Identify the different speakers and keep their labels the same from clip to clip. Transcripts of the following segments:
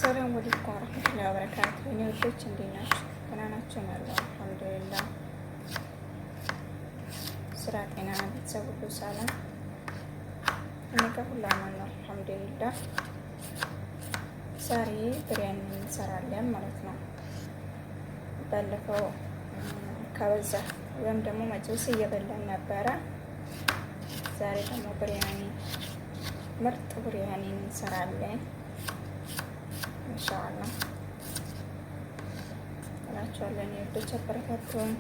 Speaker 1: ሰላም አለይኩም ወራህመቱላሂ ወበረካቱህ። እኔ ወዶች እንዴት ናችሁ? ደህና ናችሁ? ያለው አልሐምዱሊላህ። ስራ፣ ጤና፣ ቤተሰብ ሁሉ ሰላም። እኔ ጋር ሁሉ አማን ነው አልሐምዱሊላህ። ዛሬ ብሪያኒ እንሰራለን ማለት ነው። ባለፈው ከበዛ ወይም ደግሞ መጭስ እየበላን ነበረ። ዛሬ ደግሞ ብሪያኒ፣ ምርጥ ብሪያኒ እንሰራለን ኢንሻአላህ እላችኋለሁ። የወዶች አበረታቱኝ።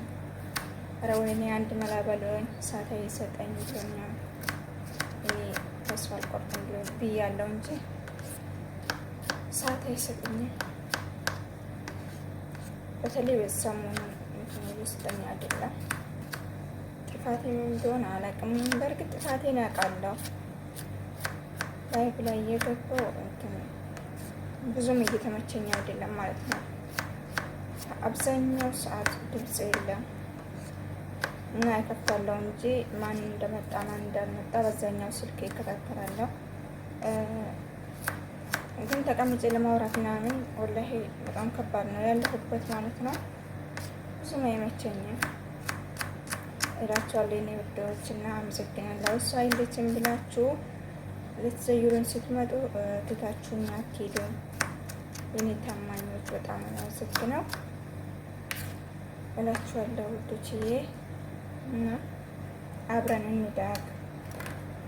Speaker 1: ኧረ ወይኔ አንድ መላ በሉኝ። ሳታ ይሰጠኝ ብሎኛል። እኔ ተስፋ አልቆርጥም ብያለሁ እንጂ ሳታ ይሰጠኛል። በተለይ በሰሞኑን ውስጠኛ አይደለም። ጥፋቴ ምን እንደሆነ አላውቅም። በእርግጥ ጥፋቴን ያውቃለሁ። ላይቭ ላይ እየገባሁ ብዙም እየተመቸኝ አይደለም ማለት ነው። አብዛኛው ሰዓት ድምፅ የለም እና ያከፍታለሁ እንጂ ማን እንደመጣ ማን እንዳልመጣ በዛኛው ስልክ ይከታተላለሁ። ግን ተቀምጬ ለማውራት ምናምን ወላሂ በጣም ከባድ ነው ያለሁበት ማለት ነው። ብዙም አይመቸኝም እላችኋለሁ የኔ ውዶች እና አመሰግናለሁ። እሷ አይለችም ብላችሁ ልትዘይሩን ስትመጡ ትታችሁኝ አትሄዱም። የኔ ታማኞች በጣም አመሰግናለሁ እላችኋለሁ ውዶችዬ እና አብረን እንዳቅ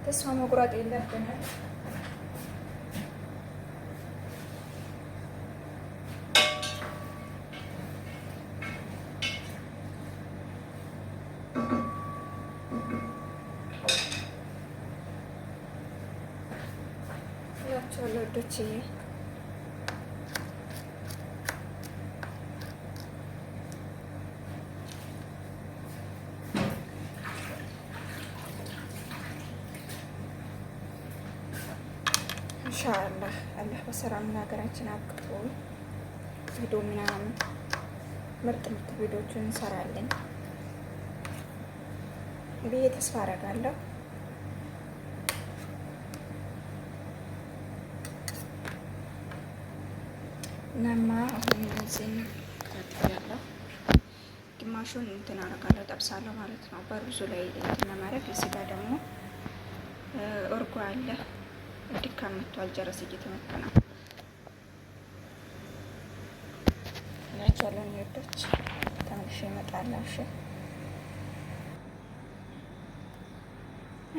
Speaker 1: ተስፋ መቁረጥ የለብንም። እላችኋለሁ ውዶችዬ ኢንሻአላህ አላህ በሰላም ለሀገራችን አብቅቶ ቪዲዮ ምናምን ምርጥ ቪዲዮዎችን እንሰራለን ብዬ ተስፋ አደርጋለሁ። እናማ አሁን እዚህ ያለው ግማሹን እንትን አደርጋለሁ ጠብሳለሁ ማለት ነው። በሩዙ ላይ እንትን ለማድረግ እዚህ ጋር ደግሞ እርጎ አለ። ድካም መጥቷል። ጀረስ እየተመታ ነው እላችኋለሁ። ወዶች ተመልሼ እመጣለሁ። እሺ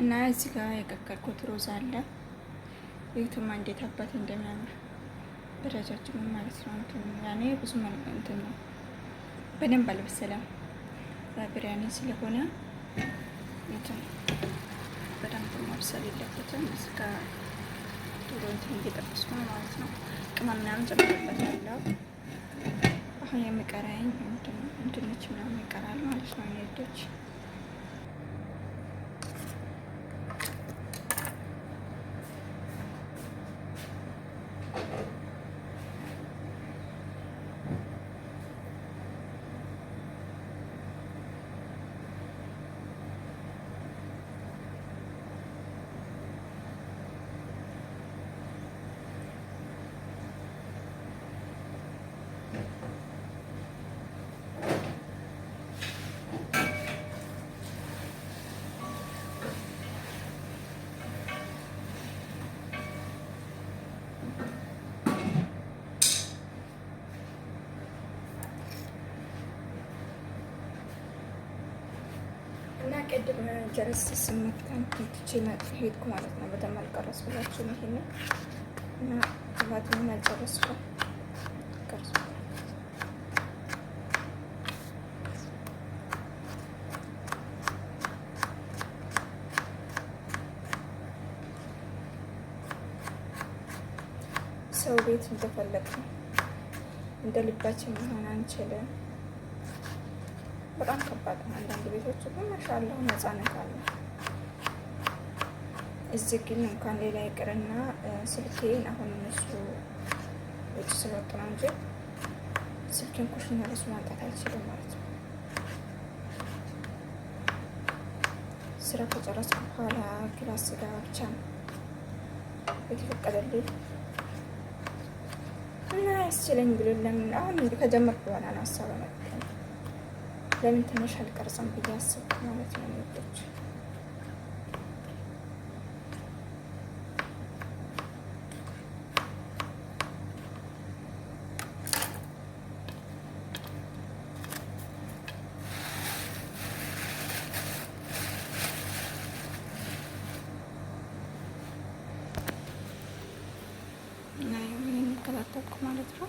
Speaker 1: እና እዚህ ጋር የቀቀልኩት ሩዝ አለ። ይሁትማ እንዴት አባት እንደሚያምር በረጃጅም ማለት ነው። እንትን ያኔ ብዙ እንትን ነው በደንብ አልበሰለም። ብሪያኒ ስለሆነ እንትን በደንብ መብሰል የለበትም። እዚህ ጋር ዶሮ እንትን እየጠበስኩ ነው ማለት ነው። ቅመም ምናምን ጨምርበታለሁ። አሁን የሚቀረኝ ድንች ምናምን ይቀራል ማለት ነው ኔቶች። እና ቅድም ጀረስ ስመታን ትቼ ሄድኩ ማለት ነው። በደንብ አልቀረስኩላችሁም ይሄንን እና ቲማቲሙን አልጨረስኩም። ሰው ቤት እንደፈለግን እንደ ልባችን መሆን አንችልም። በጣም ከባድ ነው። አንዳንድ ቤቶች ግን ማሻአላህ ነፃነት አለ። እዚህ ግን እንኳን ሌላ ይቅርና ስልኬን አሁን እነሱ ውጭ ስለወጡ ነው እንጂ ስልኬን ኩሽና ራሱ ማምጣት አልችልም ማለት ነው። ስራ ከጨረስኩ በኋላ ክላስ ጋር ብቻ ነው የተፈቀደልኝ። አላስችለኝ ብሎ ለምን አሁን ከጀመርኩ በኋላ ነው ሀሳብ መጣኝ። ለምን ትንሽ አልቀርጽም ብዬ አስብኩ ማለት ነው ልጆች። እና ይሄን ከታተኩ ማለት ነው።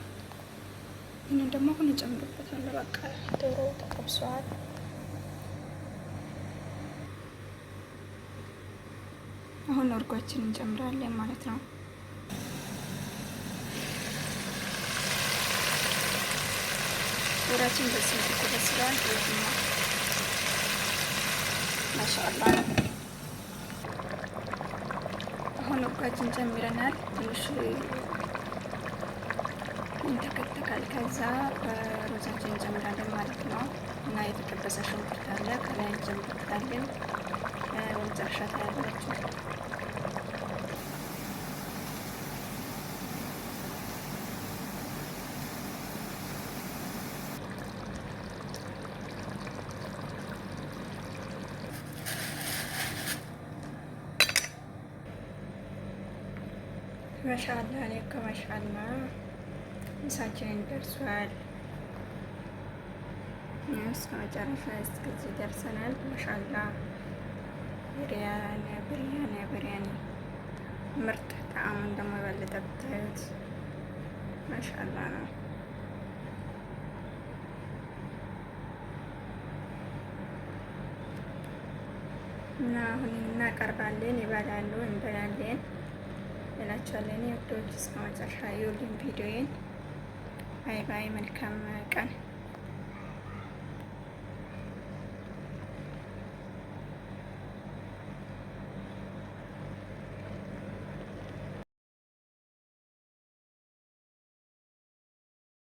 Speaker 1: ይሄንን ደግሞ አሁን እጨምርበታለሁ። በቃ ዶሮ ተጠብሷል። አሁን እርጓችን እንጨምራለን ማለት ነው። ዶሮአችን በዚህ መልኩ በስሏል። ማሻአላ አሁን እርጓችን ጨምረናል። ትንሽ ይንተከተካል። ከዛ ሮዛችን እንጨምራለን ማለት ነው። እና የተጠበሰ ሽንኩርት አለ ከላይ እንጨምራለን። በመጨረሻ ታያላችሁ። ማሻአላ አለይከ ማሻአላ ምሳችንን ደርሷል። እስከ መጨረሻ እስከዚህ ደርሰናል። ማሻአላ ብሪያኒ ምርጥ ጣዕሙን ደግሞ የበለጠ ብታዩት ማሻአላ ነው። እና አሁን እናቀርባለን፣ ይበላሉ፣ እንበላለን እላችኋለሁ። ወዶች እስከ መጨረሻ ይኸውልኝ ቪዲዮዬን። ባይ ባይ። መልካም ቀን